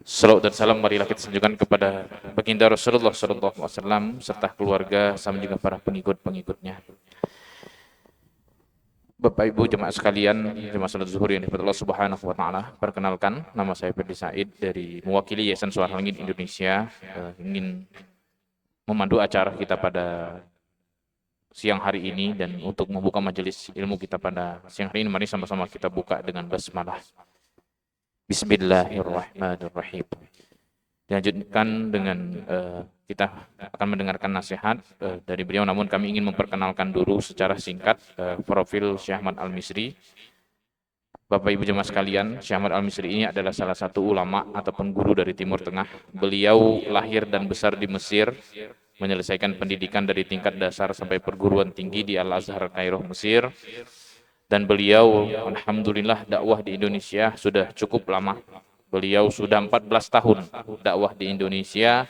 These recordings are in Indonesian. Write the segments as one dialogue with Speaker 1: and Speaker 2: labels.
Speaker 1: Salawat dan salam marilah kita sanjungkan kepada baginda Rasulullah sallallahu alaihi wasallam serta keluarga sama juga para pengikut-pengikutnya. Bapak Ibu jemaah sekalian, jemaah salat zuhur yang dirahmati Allah Subhanahu wa taala. Perkenalkan, nama saya Ferdi Said dari mewakili Yayasan Suara Langit Indonesia, ingin memandu acara kita pada siang hari ini, dan untuk membuka majelis ilmu kita pada siang hari ini, mari sama-sama kita buka dengan basmalah. Bismillahirrahmanirrahim. Dilanjutkan dengan kita akan mendengarkan nasihat dari beliau, namun kami ingin memperkenalkan dulu secara singkat profil Syekh Ahmad Al-Misri. Bapak Ibu jemaah sekalian, Syekh Ahmad Al-Misri ini adalah salah satu ulama ataupun guru dari Timur Tengah. Beliau lahir dan besar di Mesir, menyelesaikan pendidikan dari tingkat dasar sampai perguruan tinggi di Al-Azhar Kairo, Mesir. Dan beliau alhamdulillah dakwah di Indonesia sudah cukup lama. Beliau sudah 14 tahun dakwah di Indonesia,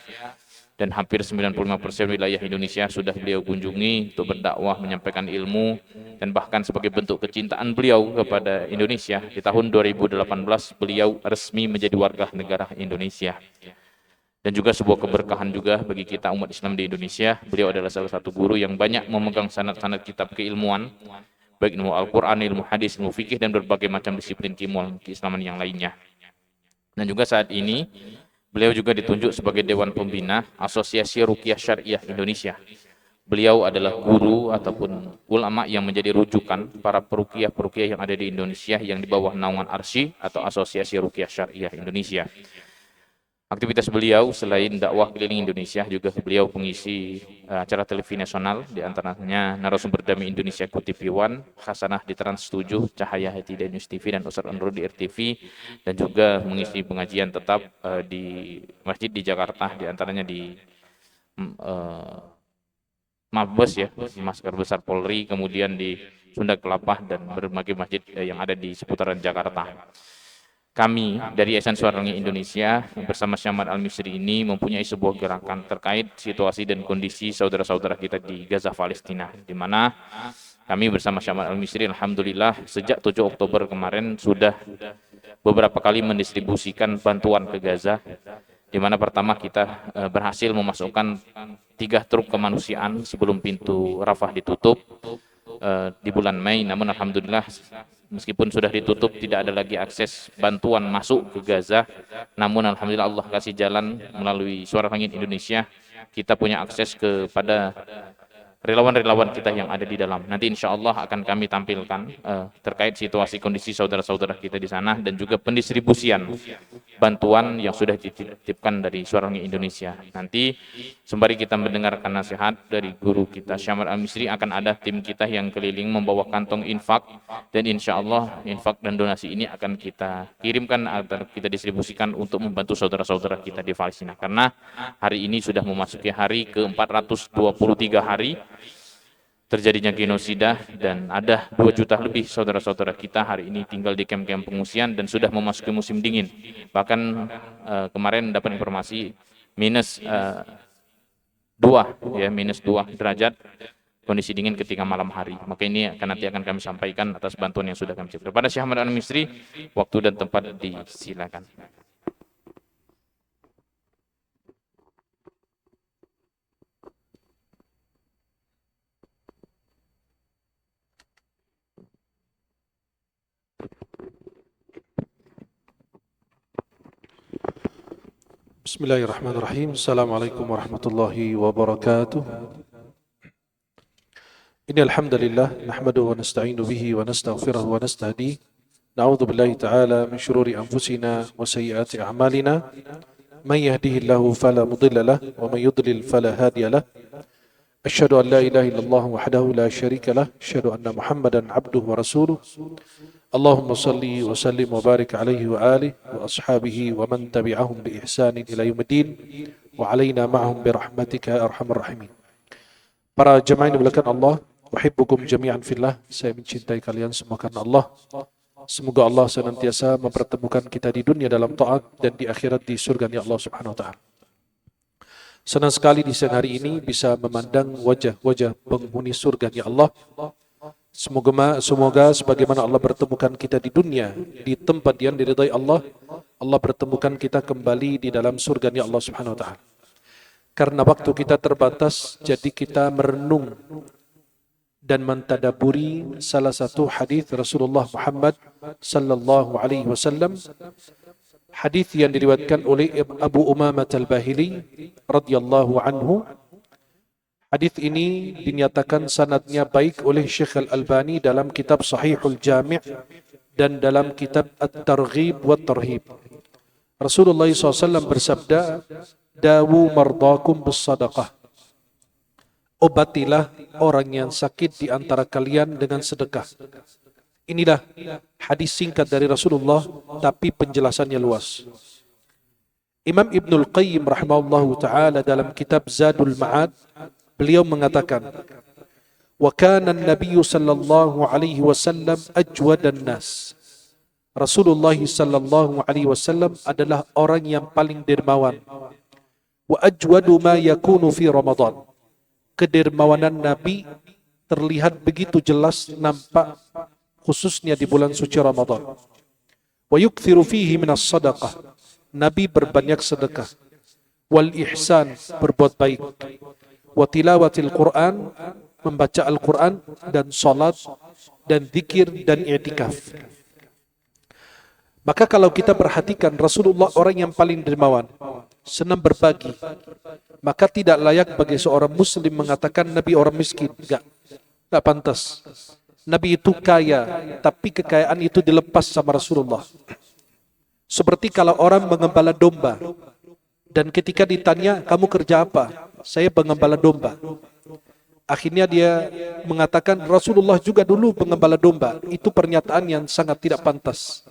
Speaker 1: dan hampir 95% wilayah Indonesia sudah beliau kunjungi untuk berdakwah, menyampaikan ilmu, dan bahkan sebagai bentuk kecintaan beliau kepada Indonesia, di tahun 2018 beliau resmi menjadi warga negara Indonesia. Dan juga sebuah keberkahan juga bagi kita umat Islam di Indonesia. Beliau adalah salah satu guru yang banyak memegang sanad-sanad kitab keilmuan, baik ilmu Al-Quran, ilmu hadis, ilmu fikih, dan berbagai macam disiplin keilmuan keislaman yang lainnya. Dan juga saat ini beliau juga ditunjuk sebagai Dewan Pembina Asosiasi Ruqyah Syariah Indonesia. Beliau adalah guru ataupun ulama yang menjadi rujukan para peruqyah-peruqyah yang ada di Indonesia yang di bawah naungan ARSY atau Asosiasi Ruqyah Syariah Indonesia. Aktivitas beliau selain dakwah keliling Indonesia, juga beliau pengisi acara televisi nasional, di antaranya Narasumber Damai Indonesia TV One, Hasanah di Trans 7, Cahaya Hati di News TV, dan Ustadz Onro di RTV, dan juga mengisi pengajian tetap di masjid di Jakarta, di antaranya di Mabes ya, Masker Besar Polri, kemudian di Sunda Kelapa, dan berbagai masjid yang ada di seputaran Jakarta. Kami dari Yayasan Suara Langit Indonesia bersama Syekh Ahmad Al-Misri ini mempunyai sebuah gerakan terkait situasi dan kondisi saudara-saudara kita di Gaza, Palestina, di mana kami bersama Syekh Ahmad Al-Misri alhamdulillah sejak 7 Oktober kemarin sudah beberapa kali mendistribusikan bantuan ke Gaza, di mana pertama kita berhasil memasukkan 3 truk kemanusiaan sebelum pintu Rafah ditutup di bulan Mei. Namun alhamdulillah meskipun sudah ditutup, tidak ada lagi akses bantuan masuk ke Gaza. Namun alhamdulillah Allah kasih jalan melalui Suara Langit Indonesia, kita punya akses kepada relawan-relawan kita yang ada di dalam. Nanti insya Allah akan kami tampilkan terkait situasi kondisi saudara-saudara kita di sana, dan juga pendistribusian bantuan yang sudah dititipkan dari Suara Langit Indonesia. Nanti sembari kita mendengarkan nasihat dari guru kita Syekh Ahmad Al-Misri, akan ada tim kita yang keliling membawa kantong infak, dan insya Allah infak dan donasi ini akan kita kirimkan atau kita distribusikan untuk membantu saudara-saudara kita di Palestina, karena hari ini sudah memasuki hari ke-423 hari terjadinya genosida, dan ada 2 juta lebih saudara-saudara kita hari ini tinggal di kamp-kamp pengungsian dan sudah memasuki musim dingin. Bahkan kemarin dapat informasi minus 2 derajat kondisi dingin ketika malam hari. Maka ini nanti akan kami sampaikan atas bantuan yang sudah kami siapkan. Kepada Syekh Ahmad Al-Misri, waktu dan tempat disilakan.
Speaker 2: Bismillahirrahmanirrahim. Assalamualaikum warahmatullahi wabarakatuh. Innal hamdalillah nahmaduhu wa nasta'inu bihi wa nastaghfiruhu wa nastahdihi. Na'udzu billahi ta'ala min shururi anfusina wa sayyiati a'malina. Man yahdihillahu fala mudilla lahu wa man yudlil fala hadiya lahu. Asyhadu an la ilaha illallah wahdahu la syarika lahu, asyhadu anna Muhammadan 'abduhu wa rasuluh. Allahumma salli wa sallim wa barik alaihi wa alihi wa ashabihi wa man tabi'ahum bi ihsanin ila yaumiddin wa alaina ma'hum bi rahmatika ya arhamar rahimin. Para jemaah yang dimuliakan Allah, uhibbukum jami'an fillah, saya mencintai kalian semua karena Allah. Semoga Allah senantiasa mempertemukan kita di dunia dalam taat dan di akhirat di surga Allah Subhanahu wa taala. Senang sekali di siang hari ini bisa memandang wajah-wajah penghuni surga Allah. Semoga sebagaimana Allah bertemukan kita di dunia, di tempat yang diridai Allah, Allah bertemukan kita kembali di dalam surga-Nya Allah Subhanahu wa taala. Karena waktu kita terbatas, jadi kita merenung dan mentadaburi salah satu hadis Rasulullah Muhammad sallallahu alaihi wasallam, hadis yang diriwayatkan oleh Abu Umamah Al-Bahili radhiyallahu anhu. Hadis ini dinyatakan sanadnya baik oleh Syekh Al-Albani dalam kitab Sahihul Jami' dan dalam kitab At-Targhib wa Tarhib. Rasulullah SAW bersabda, "Dawu mardakum bis-sadaqah." Obatilah orang yang sakit di antara kalian dengan sedekah. Inilah hadis singkat dari Rasulullah, tapi penjelasannya luas. Imam Ibnul Qayyim rahimahullahu ta'ala dalam kitab Zadul Ma'ad, beliau mengatakan, "Wa kana an-nabiy sallallahu alaihi wasallam ajwadan nas." Rasulullah sallallahu alaihi wasallam adalah orang yang paling dermawan. Wa ajwadu ma yakunu fi Ramadan. Kedermawanan Nabi terlihat begitu jelas nampak khususnya di bulan suci Ramadan. Wa yukthiru fihi minas sadaqah. Nabi berbanyak sedekah. Wal ihsan, berbuat baik. Wa tilawatil Quran, membaca Al-Quran, dan salat, dan zikir, dan i'tikaf. Maka kalau kita perhatikan Rasulullah orang yang paling dermawan, senang berbagi, maka tidak layak bagi seorang muslim mengatakan Nabi orang miskin. Enggak pantas. Nabi itu kaya, tapi kekayaan itu dilepas sama Rasulullah. Seperti kalau orang mengembala domba, dan ketika ditanya, "Kamu kerja apa?" "Saya pengembala domba." Akhirnya dia mengatakan, "Rasulullah juga dulu pengembala domba." Itu pernyataan yang sangat tidak pantas.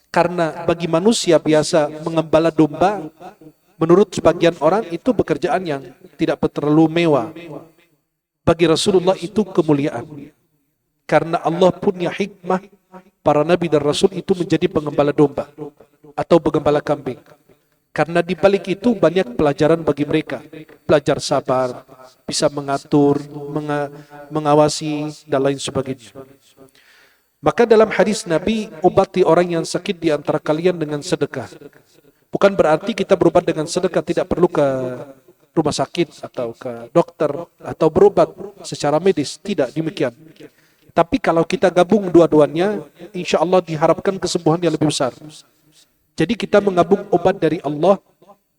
Speaker 2: Karena bagi manusia biasa mengembala domba, menurut sebagian orang itu pekerjaan yang tidak terlalu mewah. Bagi Rasulullah itu kemuliaan. Karena Allah punya hikmah, para nabi dan rasul itu menjadi pengembala domba atau pengembala kambing. Karena di balik itu banyak pelajaran bagi mereka. Belajar sabar, bisa mengatur, mengawasi, dan lain sebagainya. Maka dalam hadis Nabi, obati orang yang sakit di antara kalian dengan sedekah. Bukan berarti kita berobat dengan sedekah tidak perlu ke rumah sakit atau ke dokter atau berobat secara medis. Tidak demikian. Tapi kalau kita gabung dua-duanya, insya Allah diharapkan kesembuhan yang lebih besar. Jadi kita menggabung obat dari Allah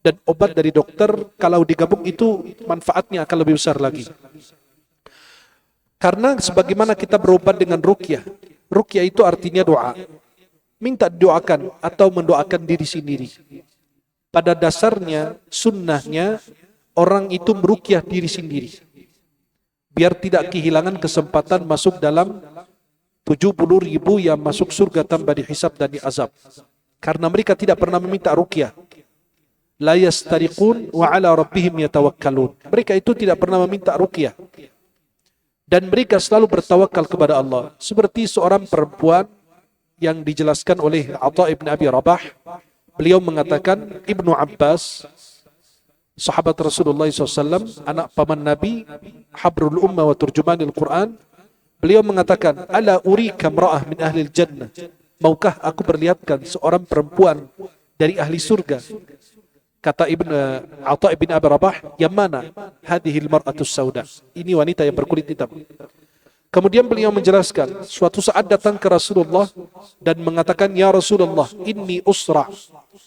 Speaker 2: dan obat dari dokter, kalau digabung itu manfaatnya akan lebih besar lagi. Karena sebagaimana kita berobat dengan ruqyah, ruqyah itu artinya doa. Minta doakan atau mendoakan diri sendiri. Pada dasarnya, sunnahnya, orang itu meruqyah diri sendiri. Biar tidak kehilangan kesempatan masuk dalam 70.000 yang masuk surga tanpa dihisab dan diazab. Karena mereka tidak pernah meminta ruqyah. La yastariqun wa ala rabbihim yatawakkalun. Mereka itu tidak pernah meminta ruqyah. Dan mereka selalu bertawakal kepada Allah. Seperti seorang perempuan yang dijelaskan oleh Atha ibn Abi Rabah. Beliau mengatakan, Ibnu Abbas, sahabat Rasulullah SAW, anak paman Nabi, habrul ummah wa turjumanil Quran. Beliau mengatakan, "Ala urika mra'ah min ahlil jannah." Maukah aku perlihatkan seorang perempuan dari ahli surga? Kata Atha ibn Abi Rabah, "Yang mana?" "Hadhil mar'atus sauda." Ini wanita yang berkulit hitam. Kemudian beliau menjelaskan, suatu saat datang ke Rasulullah dan mengatakan, "Ya Rasulullah, inni usra,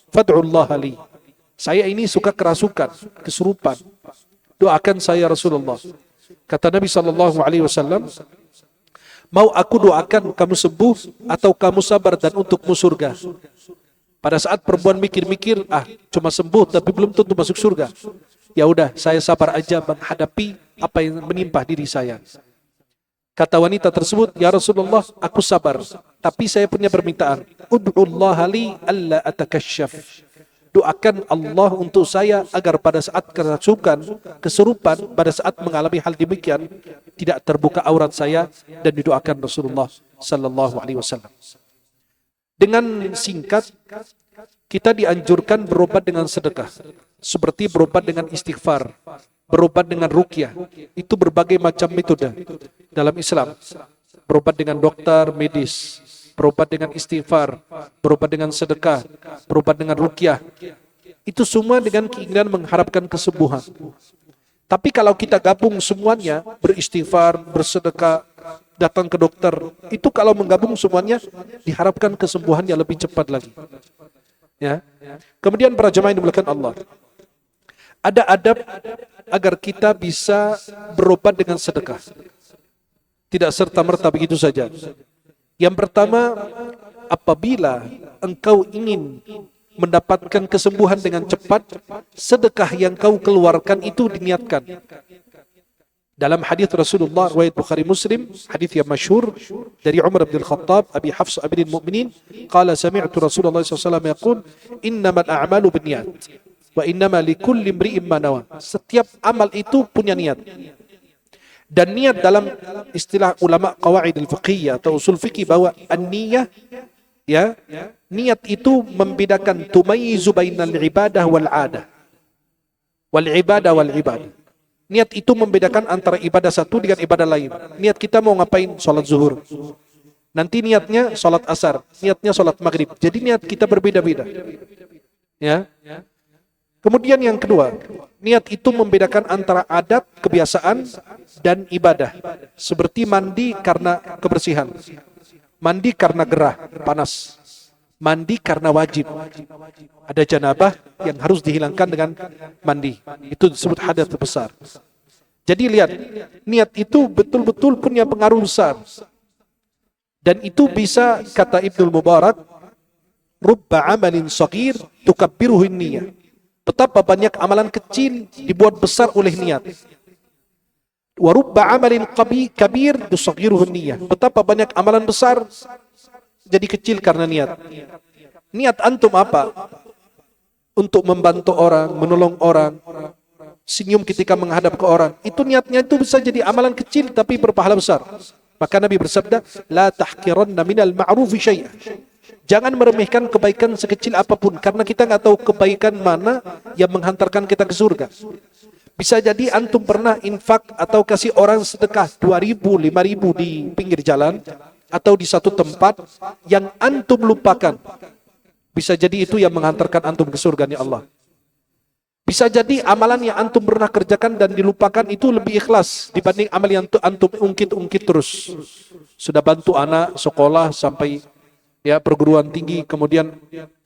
Speaker 2: fad'ullah li." Saya ini suka kerasukan, kesurupan. Doakan saya Rasulullah. Kata Nabi SAW, "Mau aku doakan kamu sembuh atau kamu sabar dan untukmu surga?" Pada saat perempuan mikir-mikir, cuma sembuh tapi belum tentu masuk surga. Ya udah, saya sabar aja menghadapi apa yang menimpa diri saya. Kata wanita tersebut, "Ya Rasulullah, aku sabar, tapi saya punya permintaan. Ud'ullaha li alla atakasyaf." Doakan Allah untuk saya agar pada saat kerasukan, kesurupan, pada saat mengalami hal demikian, tidak terbuka aurat saya, dan didoakan Rasulullah sallallahu alaihi wasallam. Dengan singkat, kita dianjurkan berobat dengan sedekah, seperti berobat dengan istighfar, berobat dengan ruqyah. Itu berbagai macam metode dalam Islam. berobat dengan dokter medis, berobat dengan istighfar, berobat dengan sedekah, berobat dengan ruqyah. Itu semua dengan keinginan mengharapkan kesembuhan. Tapi kalau kita gabung semuanya, beristighfar, bersedekah, datang ke dokter, itu kalau menggabung semuanya diharapkan kesembuhannya lebih cepat lagi. Ya. Kemudian para jemaah yang dimuliakan Allah, ada adab agar kita bisa berobat dengan sedekah. Tidak serta-merta begitu saja. Yang pertama, apabila engkau ingin mendapatkan kesembuhan dengan cepat, sedekah yang kau keluarkan itu diniatkan. Dalam hadis Rasulullah riwayat Bukhari Muslim, hadis yang masyhur dari Umar bin Khattab, Abi Hafs Amirul Mukminin, qala sami'tu Rasulullah sallallahu alaihi wasallam yaqul, "Innamal a'malu binniyat wa innama likulli imri'in ma nawa." Setiap amal itu punya niat. Dan niat dalam istilah ulama qawaid al-fiqhiyah atau usul fikih bahwa an-niyah, ya, niat itu membedakan tumayyizu bainal ibadah wal 'adah. Wal ibadah wal ibadah. Niat itu membedakan antara ibadah satu dengan ibadah lain. Niat kita mau ngapain? Salat zuhur. Nanti niatnya salat asar, niatnya salat maghrib. Jadi niat kita berbeda-beda. Ya. Kemudian yang kedua, niat itu membedakan antara adat, kebiasaan, dan ibadah. Seperti mandi karena kebersihan. Mandi karena gerah, panas. Mandi karena wajib. Ada janabah yang harus dihilangkan dengan mandi. Itu disebut hadath besar. Jadi lihat, niat itu betul-betul punya pengaruh besar. Dan itu bisa, kata Ibnul Mubarak, rubba amalin shaghir tukabbiruhu niyyah. Betapa banyak amalan kecil dibuat besar oleh niat. Wa rubba amalin kabir tusaghiruhu niyyah. Betapa banyak amalan besar jadi kecil karena niat. Niat antum apa? Untuk membantu orang, menolong orang, senyum ketika menghadap ke orang. Itu niatnya itu bisa jadi amalan kecil tapi berpahala besar. Maka Nabi bersabda, la tahqiranna minal ma'rufi syai'an. Jangan meremehkan kebaikan sekecil apapun, karena kita nggak tahu kebaikan mana yang menghantarkan kita ke surga. Bisa jadi antum pernah infak atau kasih orang sedekah 2.000, 5.000 di pinggir jalan atau di satu tempat yang antum lupakan. Bisa jadi itu yang menghantarkan antum ke surganya Allah. Bisa jadi amalan yang antum pernah kerjakan dan dilupakan itu lebih ikhlas dibanding amal yang antum ungkit-ungkit terus. Sudah bantu anak sekolah sampai ya perguruan tinggi, kemudian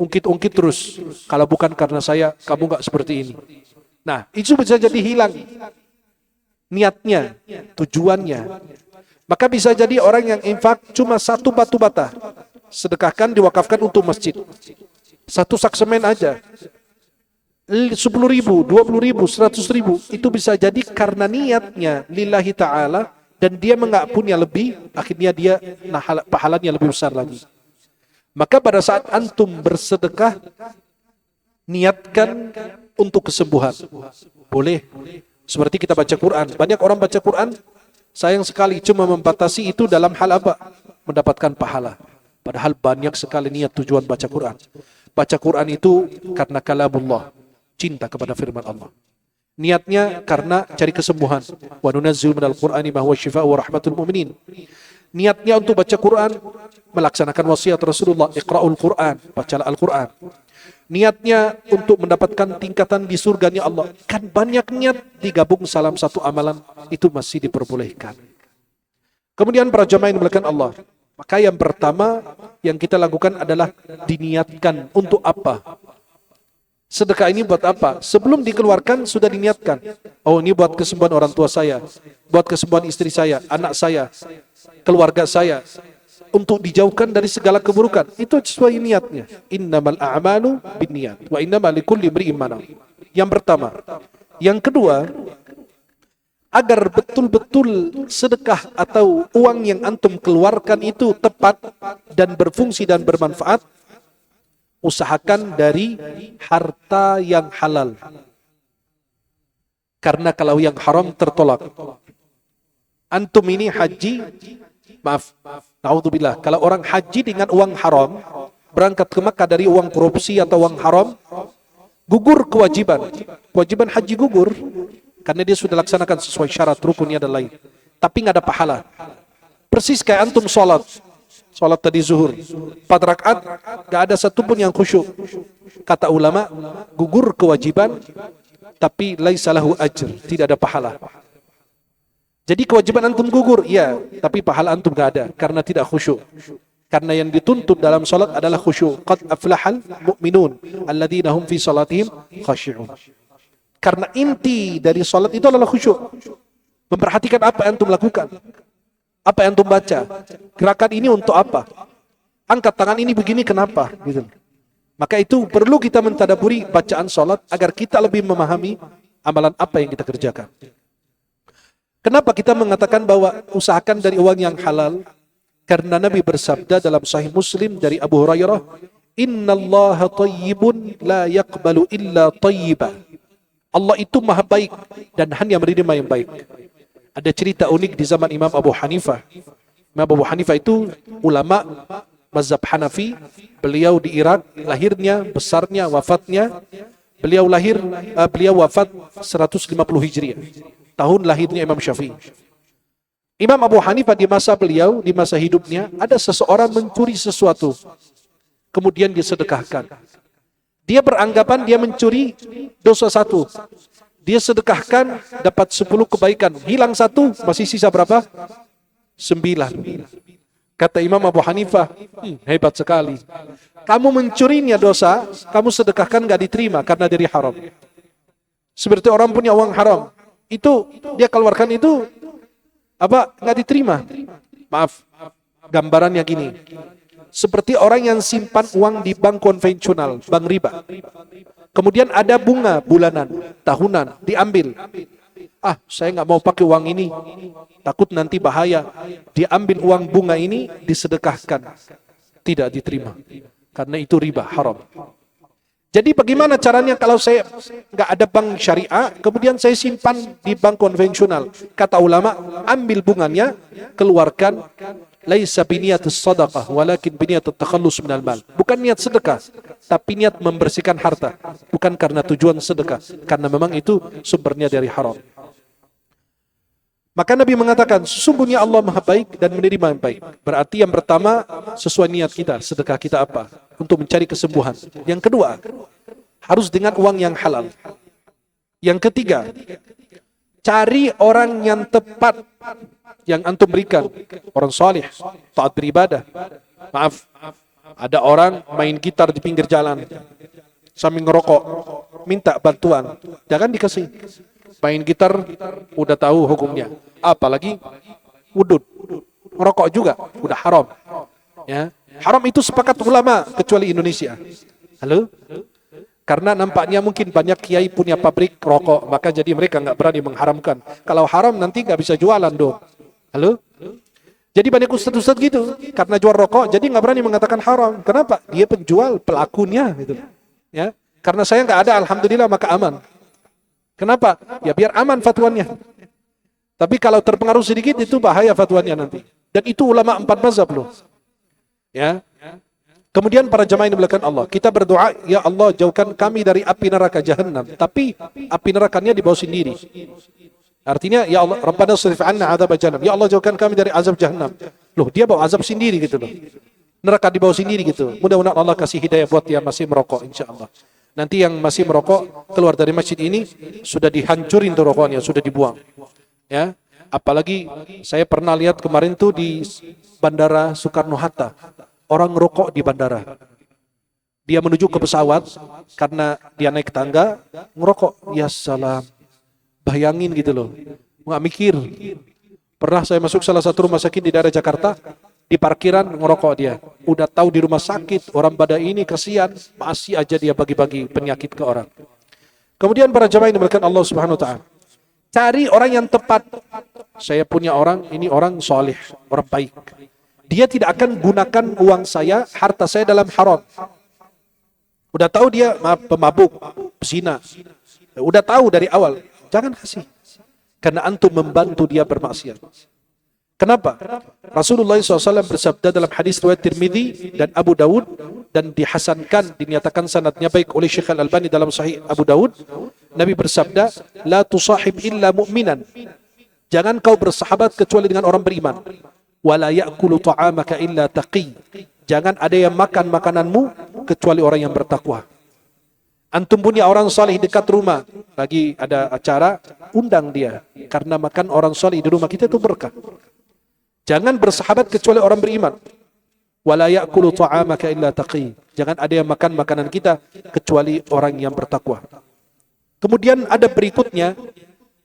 Speaker 2: ungkit-ungkit terus. Kalau bukan karena saya, kamu nggak seperti ini. Nah, itu bisa jadi hilang niatnya, tujuannya. Maka bisa jadi orang yang infak cuma satu batu bata, sedekahkan, diwakafkan untuk masjid. Satu saksemen aja. 10.000, 20.000, 100.000, itu bisa jadi karena niatnya lillahi ta'ala dan dia nggak punya lebih, akhirnya dia pahalanya lebih besar lagi. Maka pada saat antum bersedekah, niatkan untuk kesembuhan. Boleh. Seperti kita baca Quran. Banyak orang baca Quran, sayang sekali cuma membatasi itu dalam hal apa? Mendapatkan pahala. Padahal banyak sekali niat tujuan baca Quran. Baca Quran itu karena kalamullah, cinta kepada firman Allah. Niatnya karena cari kesembuhan. Wa nunazzilu minal Qur'ani ma huwa syifaa'un wa rahmatul mu'minin. Niatnya untuk baca Quran, melaksanakan wasiat Rasulullah, iqra'ul Quran, bacalah Al-Quran. Niatnya untuk mendapatkan tingkatan di surganya Allah. Kan banyak niat digabung salam satu amalan, itu masih diperbolehkan. Kemudian para jamaah yang dimuliakan Allah, maka yang pertama yang kita lakukan adalah diniatkan untuk apa? Sedekah ini buat apa? Sebelum dikeluarkan sudah diniatkan. Oh, ini buat kesembuhan orang tua saya, buat kesembuhan istri saya, anak saya, keluarga saya, untuk dijauhkan dari segala keburukan. Itu sesuai niatnya. Innamal a'malu binniyat wa innamal likulli imri'in ma nawa. Yang pertama. Yang kedua, agar betul-betul sedekah atau uang yang antum keluarkan itu tepat dan berfungsi dan bermanfaat, usahakan dari harta yang halal. Karena kalau yang haram tertolak. Antum ini haji, maaf, naudzubillah, kalau orang haji dengan uang haram, berangkat ke Makkah dari uang korupsi atau uang haram, gugur kewajiban. Kewajiban haji gugur, karena dia sudah laksanakan sesuai syarat rukunnya dan lain. Tapi nggak ada pahala. Persis kayak antum sholat tadi zuhur 4 rakaat, gak ada satupun yang khusyuk. Kata ulama, gugur kewajiban, tapi laisa lahu ajr, tidak ada pahala. Jadi kewajiban antum gugur, iya, tapi pahala antum gak ada karena tidak khusyuk. Karena yang dituntut dalam salat adalah khusyuk. Qad aflahal mu'minun alladzina hum fi salatihim khashi'un. Karena inti dari salat itu adalah khusyuk. Memperhatikan apa yang antum lakukan, apa yang antum baca. Gerakan ini untuk apa? Angkat tangan ini begini kenapa? Gitu. Maka itu perlu kita mentadaburi bacaan salat agar kita lebih memahami amalan apa yang kita kerjakan. Kenapa kita mengatakan bahwa usahakan dari uang yang halal? Karena Nabi bersabda dalam Sahih Muslim dari Abu Hurairah, "Innallaha thayyibun la yaqbalu illa thayyiba." Allah itu maha baik dan hanya menerima yang baik. Ada cerita unik di zaman Imam Abu Hanifah. Imam Abu Hanifah itu ulama mazhab Hanafi. Beliau di Irak, lahirnya, besarnya, wafatnya. Beliau wafat 150 Hijriah. Tahun lahirnya Imam Syafi'i. Imam Abu Hanifah di masa beliau, di masa hidupnya, ada seseorang mencuri sesuatu, kemudian disedekahkan. Dia beranggapan dia mencuri dosa 1. Dia sedekahkan, dapat 10 kebaikan. Hilang 1, masih sisa berapa? 9. Kata Imam Abu Hanifah, hebat sekali. Kamu mencurinya dosa, kamu sedekahkan gak diterima karena dari haram. Seperti orang punya uang haram, itu dia keluarkan itu nggak diterima. Maaf, gambarannya gini. Seperti orang yang simpan uang di bank konvensional, bank riba. Kemudian ada bunga bulanan, tahunan, diambil. Saya nggak mau pakai uang ini, takut nanti bahaya. Diambil uang bunga ini, disedekahkan. Tidak diterima. Karena itu riba, haram. Jadi bagaimana caranya kalau saya nggak ada bank syariah, kemudian saya simpan di bank konvensional? Kata ulama, ambil bunganya, keluarkan. Laisa biniyatus sadaqah, walakin biniyatul takhallus minal mal. Bukan niat sedekah, tapi niat membersihkan harta. Bukan karena tujuan sedekah, karena memang itu sumbernya dari haram. Maka Nabi mengatakan, sesungguhnya Allah maha baik dan menerima yang baik. Berarti yang pertama, sesuai niat kita, sedekah kita apa? Untuk mencari kesembuhan. Yang kedua, harus dengan uang yang halal. Yang ketiga, cari orang yang tepat yang antum berikan. Orang salih, taat beribadah. Maaf, ada orang main gitar di pinggir jalan, sambil ngerokok, minta bantuan. Jangan dikasih. Main gitar, udah tahu hukumnya. Apalagi wudud, ngerokok juga, udah haram. Ya. Haram itu sepakat ulama, kecuali Indonesia. Halo? Karena nampaknya mungkin banyak kiai punya pabrik rokok, maka jadi mereka nggak berani mengharamkan. Kalau haram nanti nggak bisa jualan dong. Halo? Jadi banyak ustadz-ustadz gitu, karena jual rokok, jadi nggak berani mengatakan haram. Kenapa? Dia penjual, pelakunya. Gitu. Ya, karena saya nggak ada, alhamdulillah, maka aman. Kenapa? Ya biar aman fatwanya. Tapi kalau terpengaruh sedikit, itu bahaya fatwanya nanti. Dan itu ulama 4 mazhab loh. Ya. Kemudian para jamaah yang dimuliakan Allah, kita berdoa, ya Allah jauhkan kami dari api neraka jahanam. Tapi api nerakanya dibawa sendiri. Artinya, ya Allah, Rabbana srif 'anna 'adzab jahannam. Ya Allah jauhkan kami dari azab jahanam. Loh, dia bawa azab sendiri gitu loh. Neraka dibawa sendiri gitu. Mudah-mudahan Allah kasih hidayah buat yang masih merokok, insyaallah. Nanti yang masih merokok keluar dari masjid ini sudah dihancurin tuh rokoknya, sudah dibuang. Ya, apalagi saya pernah lihat kemarin tuh di Bandara Soekarno-Hatta, orang ngerokok di bandara. Dia menuju ke pesawat karena dia naik tangga, ngerokok. Ya salam. Bayangin gitu loh. Nggak mikir. Pernah saya masuk salah satu rumah sakit di daerah Jakarta, di parkiran ngerokok dia. Udah tahu di rumah sakit, orang pada ini kasihan, masih aja dia bagi-bagi penyakit ke orang. Kemudian para jamaah yang dimuliakan Allah Subhanahu wa taala, cari orang yang tepat. Saya punya orang, ini orang soleh, orang baik. Dia tidak akan gunakan uang saya, harta saya dalam haram. Udah tahu dia pemabuk, pezina. Udah tahu dari awal. Jangan kasih. Karena antum membantu dia bermaksiat. Kenapa? Rasulullah SAW bersabda dalam hadis riwayat Tirmidzi dan Abu Dawud, dan dihasankan, dinyatakan sanadnya baik oleh Syekh Al-Albani dalam Sahih Abu Dawud. Nabi bersabda, la tusahib illa mu'minan. Jangan kau bersahabat kecuali dengan orang beriman. Wala ya'kulu ta'amaka illa taqi. Jangan ada yang makan makananmu kecuali orang yang bertakwa. Antum punya orang saleh dekat rumah, lagi ada acara, undang dia. Karena makan orang saleh di rumah kita itu berkah. Jangan bersahabat kecuali orang beriman. Wala ya'kulu ta'amaka illa taqi. Jangan ada yang makan makanan kita kecuali orang yang bertakwa. Kemudian ada berikutnya,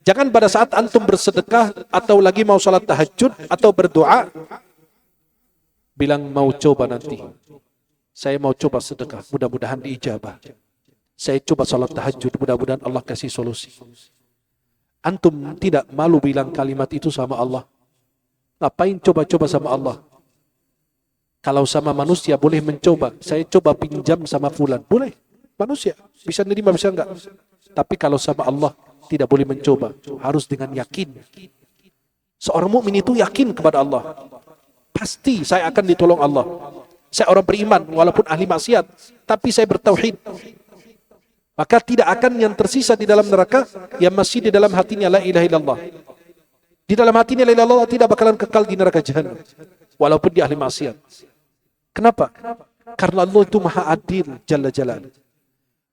Speaker 2: jangan pada saat antum bersedekah atau lagi mau salat tahajud atau berdoa bilang mau coba nanti. Saya mau coba sedekah, mudah-mudahan diijabah. Saya coba salat tahajud, mudah-mudahan Allah kasih solusi. Antum tidak malu bilang kalimat itu sama Allah? Ngapain coba-coba sama Allah? Kalau sama manusia boleh mencoba. Saya coba pinjam sama fulan. Boleh. Manusia. Bisa nerima, bisa enggak. Tapi kalau sama Allah tidak boleh mencoba. Harus dengan yakin. Seorang mukmin itu yakin kepada Allah. Pasti saya akan ditolong Allah. Saya orang beriman walaupun ahli maksiat. Tapi saya bertauhid. Maka tidak akan yang tersisa di dalam neraka yang masih di dalam hatinya la ilaha illallah. Di dalam hatinya la ilaha illallah tidak bakalan kekal di neraka jahanam. Walaupun dia ahli maksiat. Kenapa? Karena Allah itu maha adil, jalla jalal.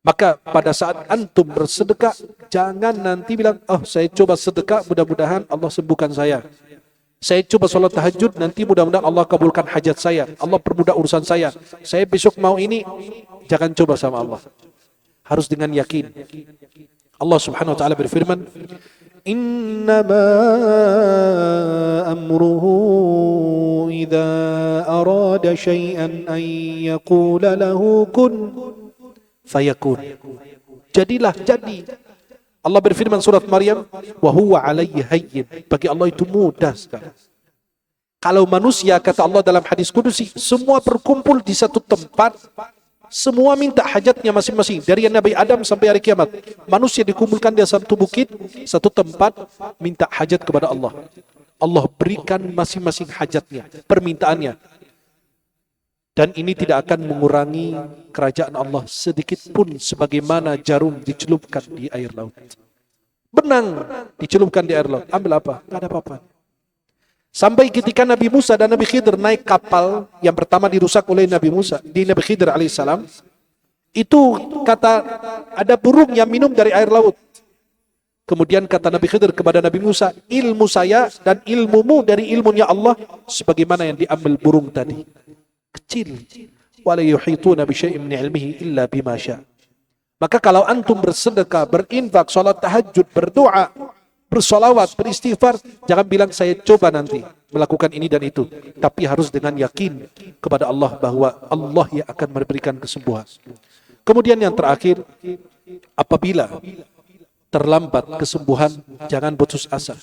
Speaker 2: Maka pada saat antum bersedekah, jangan nanti bilang, oh saya coba sedekah, mudah-mudahan Allah sembuhkan saya. Saya coba sholat tahajud, nanti mudah-mudahan Allah kabulkan hajat saya. Allah permudah urusan saya. Saya besok mau ini, jangan coba sama Allah. Harus dengan yakin. Allah subhanahu wa ta'ala berfirman, إنما أمره إذا أراد شيئا أن يقول له كن فيكون. Jadilah, jadi. Allah berfirman surat Maryam, wa huwa alayhi hayyin. Bagi Allah itu mudah sekali. Kalau manusia, kata Allah dalam hadis kudusi, semua berkumpul di satu tempat, semua minta hajatnya masing-masing. Dari Nabi Adam sampai hari kiamat. Manusia dikumpulkan di satu bukit, satu tempat, minta hajat kepada Allah. Allah berikan masing-masing hajatnya, permintaannya. Dan ini tidak akan mengurangi kerajaan Allah sedikit pun sebagaimana jarum dicelupkan di air laut. Benang dicelupkan di air laut. Ambil apa? Tidak ada apa-apa. Sampai ketika Nabi Musa dan Nabi Khidir naik kapal yang pertama dirusak oleh Nabi Musa, di Nabi Khidir alaihissalam, itu kata ada burung yang minum dari air laut. Kemudian kata Nabi Khidir kepada Nabi Musa, ilmu saya dan ilmumu dari ilmunya Allah sebagaimana yang diambil burung tadi. Kecil. Wala yuhituna bi syai'in min ilmihi illa bima syaa. Maka kalau antum bersedekah, berinfak, salat tahajud, berdoa, bersolawat, beristighfar, jangan bilang saya coba nanti melakukan ini dan itu. Tapi harus dengan yakin kepada Allah bahwa Allah yang akan memberikan kesembuhan. Kemudian yang terakhir, apabila terlambat kesembuhan, jangan putus asa.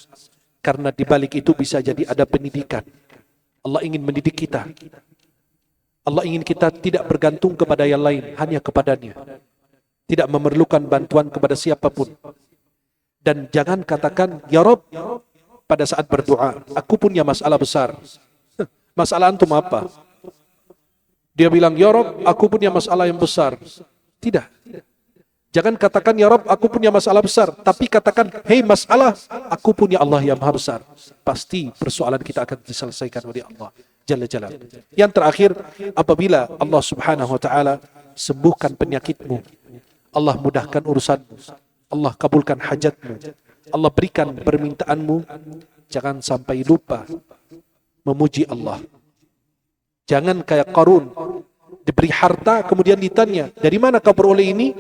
Speaker 2: Karena di balik itu bisa jadi ada pendidikan. Allah ingin mendidik kita. Allah ingin kita tidak bergantung kepada yang lain, hanya kepadanya. Tidak memerlukan bantuan kepada siapapun. Dan jangan katakan, ya Rob, pada saat berdoa, aku punya masalah besar. Masalah antum apa? Dia bilang, ya Rob, aku punya masalah yang besar. Tidak. Jangan katakan, ya Rob, aku punya masalah besar. Tapi katakan, hei masalah, aku punya Allah yang maha besar. Pasti persoalan kita akan diselesaikan oleh Allah Jalla Jalal. Yang terakhir, apabila Allah subhanahu wa ta'ala sembuhkan penyakitmu, Allah mudahkan urusanmu, Allah kabulkan hajatmu, Allah berikan permintaanmu, jangan sampai lupa memuji Allah. Jangan kayak Qarun, diberi harta kemudian ditanya, dari mana kau beroleh ini?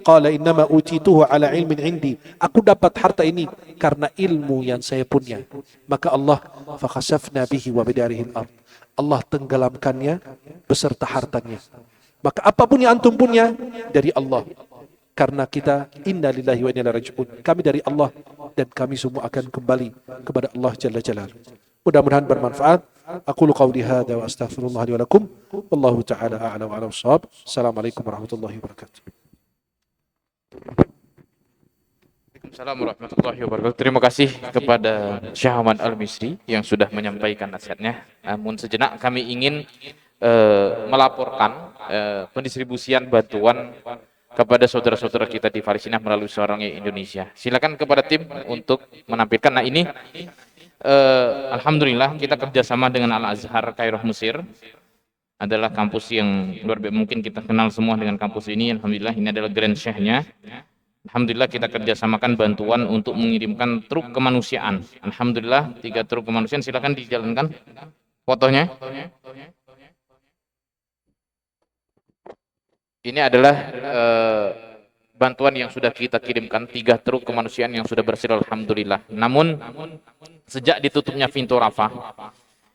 Speaker 2: Qala innama utituhu ala ilmin indi. Aku dapat harta ini karena ilmu yang saya punya. Maka Allah fakhasafna bihi wa bidarihi al-ard. Allah tenggelamkannya beserta hartanya. Maka apapun yang antum punya dari Allah. Karena kita inna lillahi wa inna ilaihi raji'un. Kami dari Allah dan kami semua akan kembali kepada Allah Jalla Jalaluhu. Mudah-mudahan bermanfaat. Aqulu qawli hadza wa astaghfirullah li wa lakum. Wallahu ta'ala a'lam wa a'lam bissawab. Assalamualaikum warahmatullahi wabarakatuh.
Speaker 1: Waalaikumsalam warahmatullahi wabarakatuh. Terima kasih kepada Syekh Ahmad Al-Misri yang sudah menyampaikan nasihatnya. Namun sejenak kami ingin melaporkan pendistribusian bantuan kepada saudara-saudara kita di Palestina melalui Seorang Indonesia. Silakan kepada tim untuk menampilkan. Nah ini Alhamdulillah kita kerjasama dengan Al-Azhar Kairo Mesir, adalah kampus yang luar biasa, mungkin kita kenal semua dengan kampus ini. Alhamdulillah ini adalah Grand Sheikh-nya. Alhamdulillah kita kerjasamakan bantuan untuk mengirimkan truk kemanusiaan. Alhamdulillah 3 truk kemanusiaan, silakan dijalankan fotonya. Ini adalah bantuan yang sudah kita kirimkan, 3 truk kemanusiaan yang sudah berhasil alhamdulillah. Namun sejak ditutupnya pintu Rafah,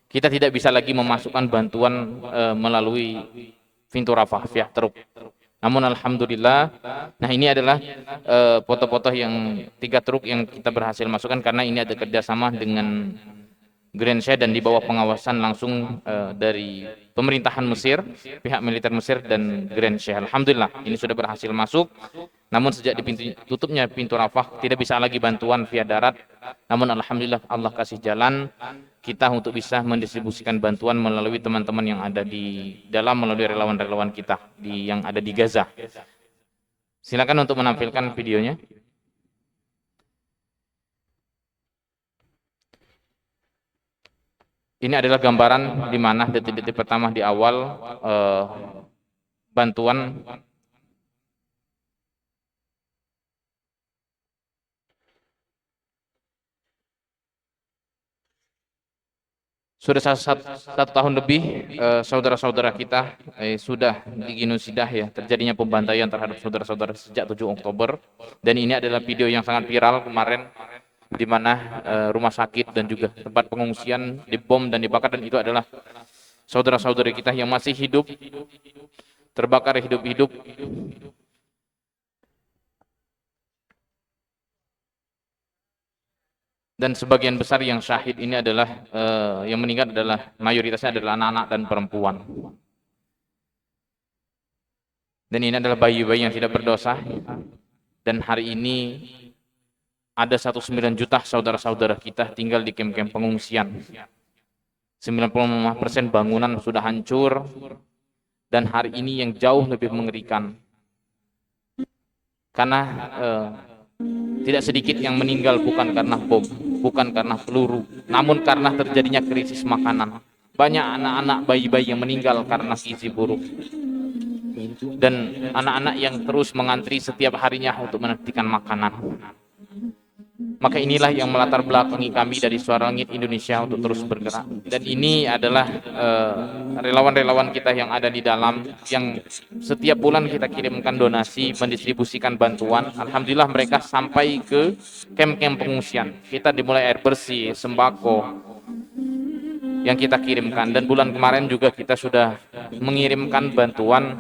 Speaker 1: kita tidak bisa lagi memasukkan bantuan melalui pintu Rafah via truk. Namun alhamdulillah, nah ini adalah foto-foto yang 3 truk yang kita berhasil masukkan, karena ini ada kerjasama dengan Grand Sheikh dan di bawah pengawasan langsung dari pemerintahan Mesir, pihak militer Mesir dan Grand Sheikh. Alhamdulillah ini sudah berhasil masuk. Namun sejak tutupnya pintu Rafah tidak bisa lagi bantuan via darat. Namun alhamdulillah Allah kasih jalan kita untuk bisa mendistribusikan bantuan melalui teman-teman yang ada di dalam, melalui relawan-relawan kita yang ada di Gaza. Silakan untuk menampilkan videonya. Ini adalah gambaran di mana detik-detik pertama di awal bantuan sudah satu tahun lebih saudara-saudara kita sudah digenosidah ya, terjadinya pembantaian terhadap saudara-saudara sejak 7 Oktober, dan ini adalah video yang sangat viral kemarin di mana rumah sakit dan juga tempat pengungsian dibom dan dibakar, dan itu adalah saudara-saudari kita yang masih hidup, terbakar hidup-hidup. Dan sebagian besar yang syahid ini adalah yang meninggal adalah mayoritasnya adalah anak-anak dan perempuan. Dan ini adalah bayi-bayi yang tidak berdosa. Dan hari ini ada 19 juta saudara-saudara kita tinggal di kem-kem pengungsian. 95% bangunan sudah hancur. Dan hari ini yang jauh lebih mengerikan, karena tidak sedikit yang meninggal bukan karena bom, bukan karena peluru, namun karena terjadinya krisis makanan. Banyak anak-anak, bayi-bayi yang meninggal karena gizi buruk. Dan anak-anak yang terus mengantri setiap harinya untuk menantikan makanan. Maka inilah yang melatar belakangi kami dari Suara Langit Indonesia untuk terus bergerak. Dan ini adalah relawan-relawan kita yang ada di dalam, yang setiap bulan kita kirimkan donasi, mendistribusikan bantuan. Alhamdulillah mereka sampai ke kem-kem pengungsian. Kita dimulai air bersih, sembako yang kita kirimkan. Dan bulan kemarin juga kita sudah mengirimkan bantuan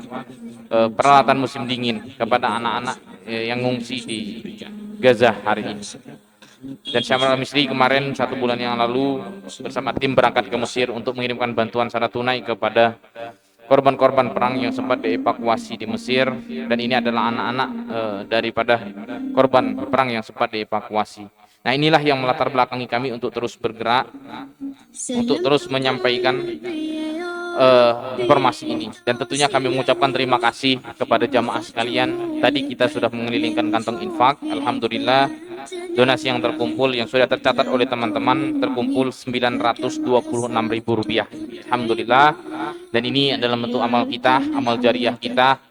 Speaker 1: peralatan musim dingin kepada anak-anak yang ngungsi di Gaza hari ini. Dan Syamral Al-Misri kemarin 1 bulan yang lalu bersama tim berangkat ke Mesir untuk mengirimkan bantuan secara tunai kepada korban-korban perang yang sempat dievakuasi di Mesir. Dan ini adalah anak-anak daripada korban perang yang sempat dievakuasi. Nah inilah yang melatar belakangi kami untuk terus bergerak, untuk terus menyampaikan informasi ini. Dan tentunya kami mengucapkan terima kasih kepada jamaah sekalian. Tadi kita sudah mengelilingkan kantong infak. Alhamdulillah donasi yang terkumpul, yang sudah tercatat oleh teman-teman, terkumpul Rp926.000. Alhamdulillah. Dan ini adalah bentuk amal kita, amal jariah kita.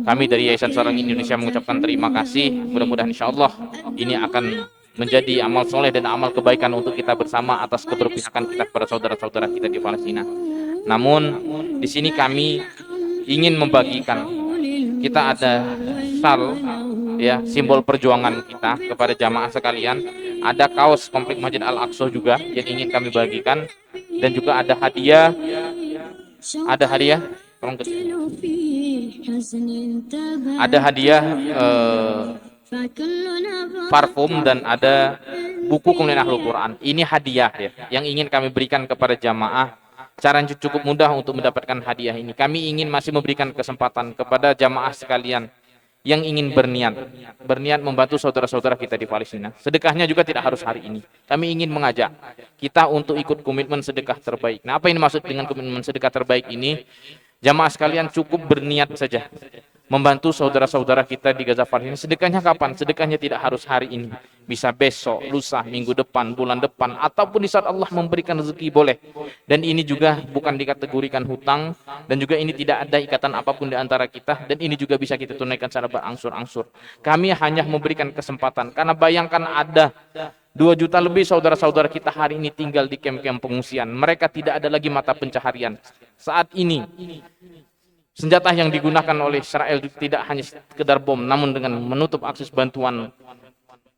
Speaker 1: Kami dari Yayasan Suara Langit Indonesia mengucapkan terima kasih. Mudah-mudahan insya Allah ini akan menjadi amal soleh dan amal kebaikan untuk kita bersama atas keberpihakan kita kepada saudara-saudara kita di Palestina. Namun di sini kami ingin membagikan, kita ada sal ya, simbol perjuangan kita kepada jamaah sekalian. Ada kaos komplek Masjid Al-Aqsa juga yang ingin kami bagikan, dan juga ada hadiah, tolong ada hadiah parfum, dan ada buku kemudian Ahlul Quran. Ini hadiah ya yang ingin kami berikan kepada jamaah. Caranya cukup mudah untuk mendapatkan hadiah ini. Kami ingin masih memberikan kesempatan kepada jamaah sekalian yang ingin berniat membantu saudara-saudara kita di Palestina. Sedekahnya juga tidak harus hari ini. Kami ingin mengajak kita untuk ikut komitmen sedekah terbaik. Nah, apa yang dimaksud dengan komitmen sedekah terbaik ini? Jamaah sekalian cukup berniat saja. membantu saudara-saudara kita di Gaza Palestina. Sedekahnya kapan? Sedekahnya tidak harus hari ini. Bisa besok, lusa, minggu depan, bulan depan, ataupun di saat Allah memberikan rezeki boleh. Dan ini juga bukan dikategorikan hutang, dan juga ini tidak ada ikatan apapun di antara kita, dan ini juga bisa kita tunaikan secara berangsur-angsur. Kami hanya memberikan kesempatan, karena bayangkan ada 2 juta lebih saudara-saudara kita hari ini tinggal di kem-kem pengungsian. Mereka tidak ada lagi mata pencaharian. Saat ini, senjata yang digunakan oleh Israel tidak hanya sekedar bom, namun dengan menutup akses bantuan.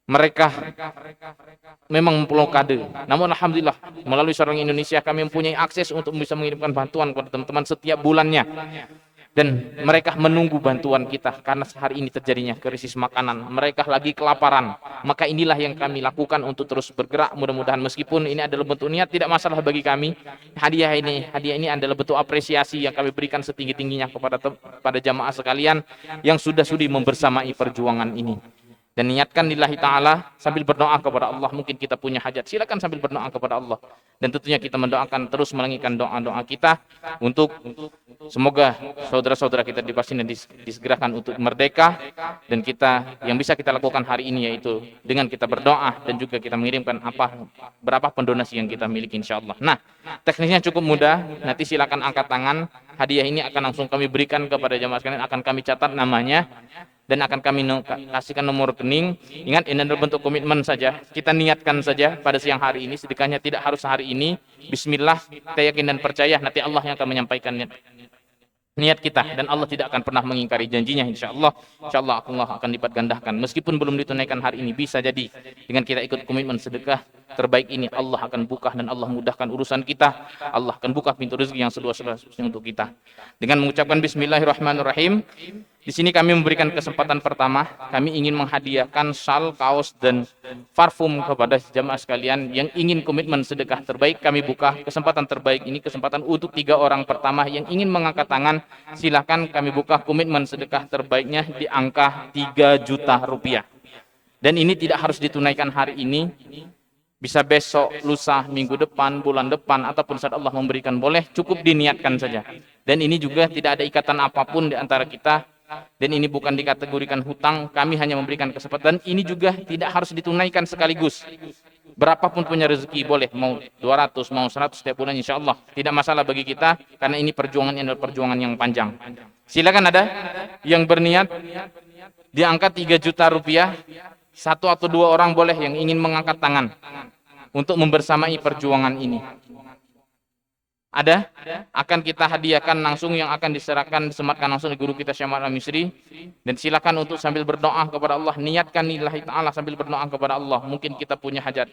Speaker 1: Mereka memang memblokade. Namun alhamdulillah, melalui seorang Indonesia kami mempunyai akses untuk bisa mengirimkan bantuan kepada teman-teman setiap bulannya. Dan mereka menunggu bantuan kita karena hari ini terjadinya krisis makanan. Mereka lagi kelaparan. Maka inilah yang kami lakukan untuk terus bergerak. Mudah-mudahan meskipun ini adalah bentuk niat, tidak masalah bagi kami. Hadiah ini adalah bentuk apresiasi yang kami berikan setinggi-tingginya kepada jamaah sekalian yang sudah sudi membersamai perjuangan ini. Dan niatkan lillahi ta'ala sambil berdoa kepada Allah. Mungkin kita punya hajat, silakan sambil berdoa kepada Allah. Dan tentunya kita mendoakan, terus melangitkan doa-doa kita untuk semoga saudara-saudara kita di Palestina disegerakan untuk merdeka. Dan kita, yang bisa kita lakukan hari ini yaitu dengan kita berdoa dan juga kita mengirimkan berapa pendonasi yang kita miliki insya Allah. Nah, teknisnya cukup mudah. Nanti silakan angkat tangan. Hadiah ini akan langsung kami berikan kepada jamaah sekalian, akan kami catat namanya dan akan kami kasihkan nomor rekening. Ingat, ini adalah bentuk komitmen saja. Kita niatkan saja pada siang hari ini, sedekahnya tidak harus hari ini. Bismillah, kita yakin dan percaya nanti Allah yang akan menyampaikan niat kita, dan Allah tidak akan pernah mengingkari janjinya. Insyaallah Allah akan lipat gandakan. Meskipun belum ditunaikan hari ini, bisa jadi dengan kita ikut komitmen sedekah terbaik ini, Allah akan buka dan Allah mudahkan urusan kita. Allah akan buka pintu rezeki yang seluas-luasnya untuk kita. Dengan mengucapkan bismillahirrahmanirrahim, di sini kami memberikan kesempatan pertama, kami ingin menghadiahkan shal, kaos, dan parfum kepada jamaah sekalian yang ingin komitmen sedekah terbaik. Kami buka kesempatan terbaik ini, kesempatan untuk 3 orang pertama yang ingin mengangkat tangan. Silahkan kami buka komitmen sedekah terbaiknya di angka 3 juta rupiah. Dan ini tidak harus ditunaikan hari ini, bisa besok, lusa, minggu depan, bulan depan, ataupun saat Allah memberikan boleh, cukup diniatkan saja. Dan ini juga tidak ada ikatan apapun di antara kita. Dan ini bukan dikategorikan hutang, kami hanya memberikan kesempatan. Ini juga tidak harus ditunaikan sekaligus. Berapapun punya rezeki boleh, mau 200, mau 100 setiap bulan, insya Allah tidak masalah bagi kita, karena ini perjuangan adalah perjuangan yang panjang. Silakan ada yang berniat di angka 3 juta rupiah, 1 atau 2 orang boleh yang ingin mengangkat tangan untuk membersamai perjuangan ini. Ada, akan kita hadiahkan langsung, yang akan disematkan langsung di guru kita Syekh Muhammad Al-Misri. Dan silakan untuk sambil berdoa kepada Allah, niatkan lillahi ta'ala sambil berdoa kepada Allah. Mungkin kita punya hajat,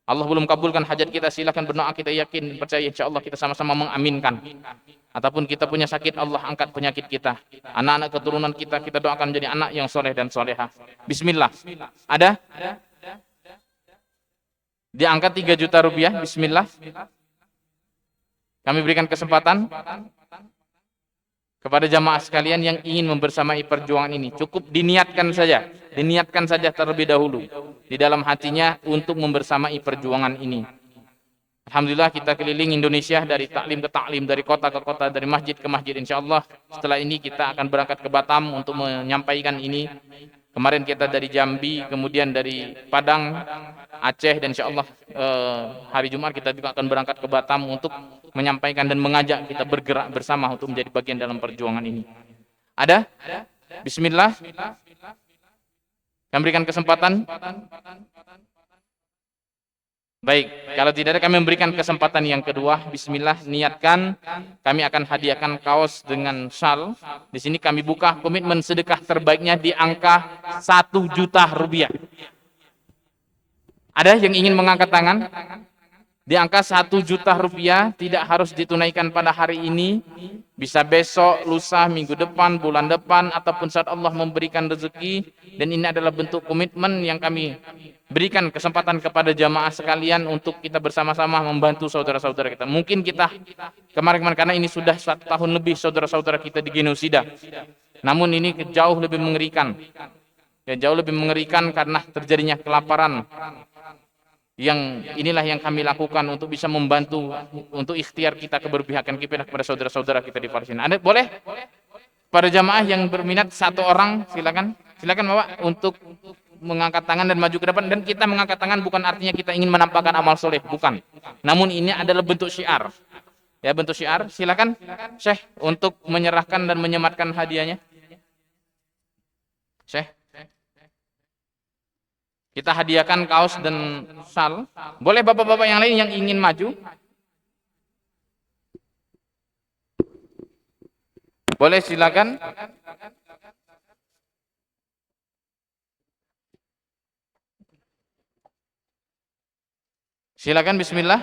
Speaker 1: Allah belum kabulkan hajat kita, silakan berdoa, kita yakin percaya insya Allah kita sama-sama mengaminkan. Ataupun kita punya sakit, Allah angkat penyakit kita. Anak-anak keturunan kita doakan menjadi anak yang soleh dan soleha. Bismillah. Ada? Di angka 3 juta rupiah, bismillah. Kami berikan kesempatan kepada jamaah sekalian yang ingin membersamai perjuangan ini. Cukup diniatkan saja terlebih dahulu di dalam hatinya untuk membersamai perjuangan ini. Alhamdulillah kita keliling Indonesia dari taklim ke taklim, dari kota ke kota, dari masjid ke masjid. Insya Allah setelah ini kita akan berangkat ke Batam untuk menyampaikan ini. Kemarin kita dari Jambi, kemudian dari Padang, Aceh, dan insya Allah hari Jumat kita juga akan berangkat ke Batam untuk menyampaikan dan mengajak kita bergerak bersama untuk menjadi bagian dalam perjuangan ini. Ada? Bismillah. Kami berikan kesempatan. Baik, kalau tidak ada kami memberikan kesempatan yang kedua. Bismillah, niatkan, kami akan hadiahkan kaos dengan syal. Di sini kami buka komitmen sedekah terbaiknya di angka 1 juta rupiah. Ada yang ingin mengangkat tangan? Di angka 1 juta rupiah, tidak harus ditunaikan pada hari ini, bisa besok, lusa, minggu depan, bulan depan, ataupun saat Allah memberikan rezeki. Dan ini adalah bentuk komitmen yang kami berikan kesempatan kepada jamaah sekalian untuk kita bersama-sama membantu saudara-saudara kita. Mungkin kita kemarin-kemarin, karena ini sudah 1 tahun lebih saudara-saudara kita digenosida. Namun ini jauh lebih mengerikan. Ya, jauh lebih mengerikan karena terjadinya kelaparan. Yang inilah yang kami lakukan untuk bisa membantu untuk ikhtiar kita, keberpihakan kita kepada saudara-saudara kita di Palestina. Ada boleh? Para jamaah yang berminat satu orang, silakan Bapak untuk mengangkat tangan dan maju ke depan. Dan kita mengangkat tangan bukan artinya kita ingin menampakkan amal soleh, bukan. Namun ini adalah bentuk syiar. Ya, bentuk syiar. Silakan Syekh untuk menyerahkan dan menyematkan hadiahnya. Syekh, kita hadiahkan kaos dan sal. Boleh bapak-bapak yang lain yang ingin maju? Boleh, silakan. Silakan, bismillah.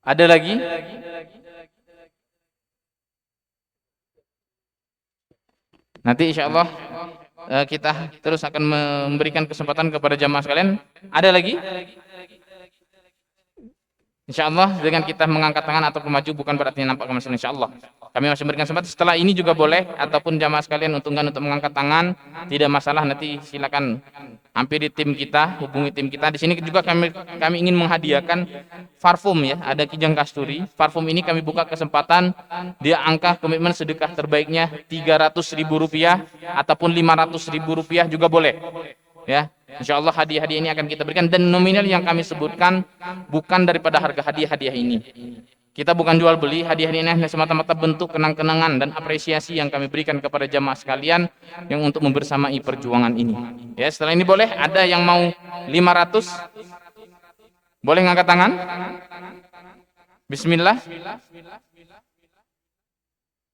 Speaker 1: Ada lagi? Nanti insya Allah kita terus akan memberikan kesempatan kepada jamaah sekalian. Ada lagi? Insya Allah dengan kita mengangkat tangan atau maju bukan berarti nampak kemasan. Insya Allah kami masih memberikan kesempatan. Setelah ini juga boleh, ataupun jamaah sekalian untuk mengangkat tangan, tidak masalah. Nanti silakan hampiri tim kita, hubungi tim kita. Di sini juga kami ingin menghadiahkan parfum ya. Ada Kijang Kasturi. Parfum ini kami buka kesempatan. Dia angka komitmen sedekah terbaiknya Rp300.000 ataupun Rp500.000 juga boleh. Ya, insya Allah hadiah-hadiah ini akan kita berikan, dan nominal yang kami sebutkan bukan daripada harga hadiah-hadiah ini. Kita bukan jual beli, hadiah ini hanya semata-mata bentuk kenang-kenangan dan apresiasi yang kami berikan kepada jamaah sekalian yang untuk membersamai perjuangan ini. Ya, setelah ini boleh ada yang mau 500? Boleh ngangkat tangan? Bismillah.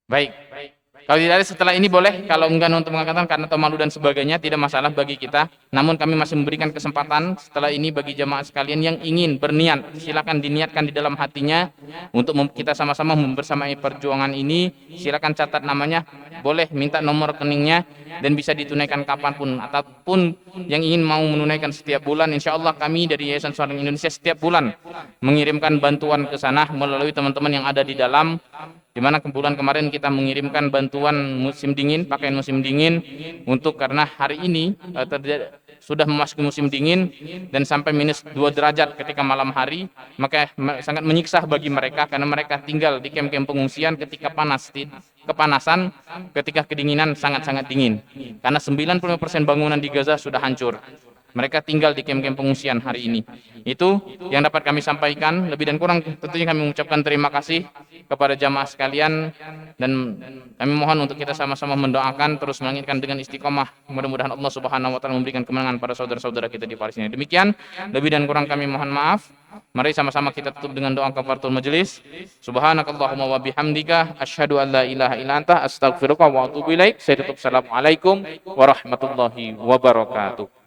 Speaker 1: Baik. Kalau tidak ada setelah ini boleh, kalau enggan untuk mengatakan karena atau malu dan sebagainya, tidak masalah bagi kita. Namun kami masih memberikan kesempatan setelah ini bagi jamaah sekalian yang ingin berniat, silakan diniatkan di dalam hatinya untuk kita sama-sama membersamai perjuangan ini. Silakan catat namanya, boleh minta nomor rekeningnya, dan bisa ditunaikan kapanpun. Ataupun yang ingin mau menunaikan setiap bulan, insya Allah kami dari Yayasan Suara Indonesia setiap bulan mengirimkan bantuan ke sana melalui teman-teman yang ada di dalam. Di mana bulan kemarin kita mengirimkan bantuan musim dingin, pakaian musim dingin, untuk karena hari ini sudah memasuki musim dingin dan sampai -2 derajat ketika malam hari, maka sangat menyiksa bagi mereka karena mereka tinggal di kem-kem pengungsian ketika kepanasan, ketika kedinginan sangat-sangat dingin. Karena 95% bangunan di Gaza sudah hancur. Mereka tinggal di kem-kem pengungsian hari ini. Itu yang dapat kami sampaikan. Lebih dan kurang tentunya kami mengucapkan terima kasih kepada jamaah sekalian, dan kami mohon untuk kita sama-sama mendoakan terus melangitkan dengan istiqomah. Mudah-mudahan Allah Subhanahu wa taala memberikan kemenangan pada saudara-saudara kita di Palestina. Demikian, lebih dan kurang kami mohon maaf. Mari sama-sama kita tutup dengan doa kafaratul majelis. Subhanakallahumma wa bihamdika asyhadu an la ilaha illa anta astaghfiruka wa atubu ilaik. Saya tutup. Assalamualaikum warahmatullahi wabarakatuh.